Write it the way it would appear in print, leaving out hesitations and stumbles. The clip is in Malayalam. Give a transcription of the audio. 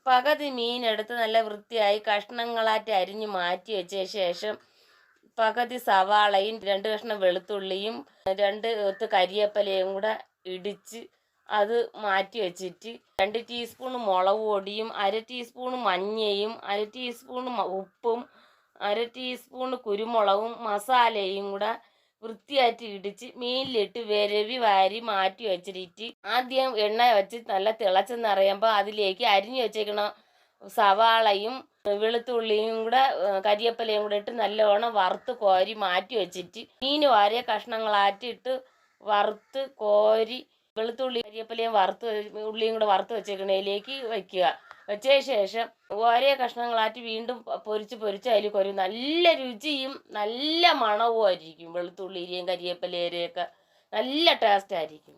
പകുതി മീനെടുത്ത് നല്ല വൃത്തിയായി കഷ്ണങ്ങളായിട്ട് അരിഞ്ഞ് മാറ്റി വെച്ച ശേഷം പകുതി സവാളയും 2 കഷ്ണം വെളുത്തുള്ളിയും 2 കൊത്ത് കരിയേപ്പിലയും കൂടെ ഇടിച്ച് അത് മാറ്റി വെച്ചിട്ട് 2 ടീസ്പൂൺ മുളക് പൊടിയും 1/2 ടീസ്പൂൺ മഞ്ഞയും 1/2 ടീസ്പൂൺ ഉപ്പും 1/2 ടീസ്പൂൺ കുരുമുളകും മസാലയും കൂടെ വൃത്തിയായിട്ട് ഇടിച്ച് മീനിലിട്ട് വിരവി വാരി മാറ്റി വെച്ചിട്ട് ആദ്യം എണ്ണ വെച്ച് നല്ല തിളച്ചെന്നറിയുമ്പോൾ അതിലേക്ക് അരിഞ്ഞു വെച്ചേക്കണ സവാളയും വെളുത്തുള്ളിയും കൂടെ കരിയേപ്പിലയും കൂടെ ഇട്ട് നല്ലോണം വറുത്ത് കോരി മാറ്റി വെച്ചിട്ട് മീൻ വാരിയ കഷ്ണങ്ങളായിട്ട് ഇട്ട് വറുത്ത് കോരി വെളുത്തുള്ളി കരിയേപ്പിലയും ഉള്ളിയും കൂടെ വറുത്ത് വെച്ചേക്കണതിലേക്ക് വയ്ക്കുക. വെച്ച ശേഷം ഓരോ കഷ്ണങ്ങളായിട്ട് വീണ്ടും പൊരിച്ച് അതിൽ നല്ല രുചിയും നല്ല മണവും ആയിരിക്കും. വെളുത്തുള്ളിയുടെയും കരിയേപ്പിലയുടെയൊക്കെ നല്ല ടേസ്റ്റ് ആയിരിക്കും.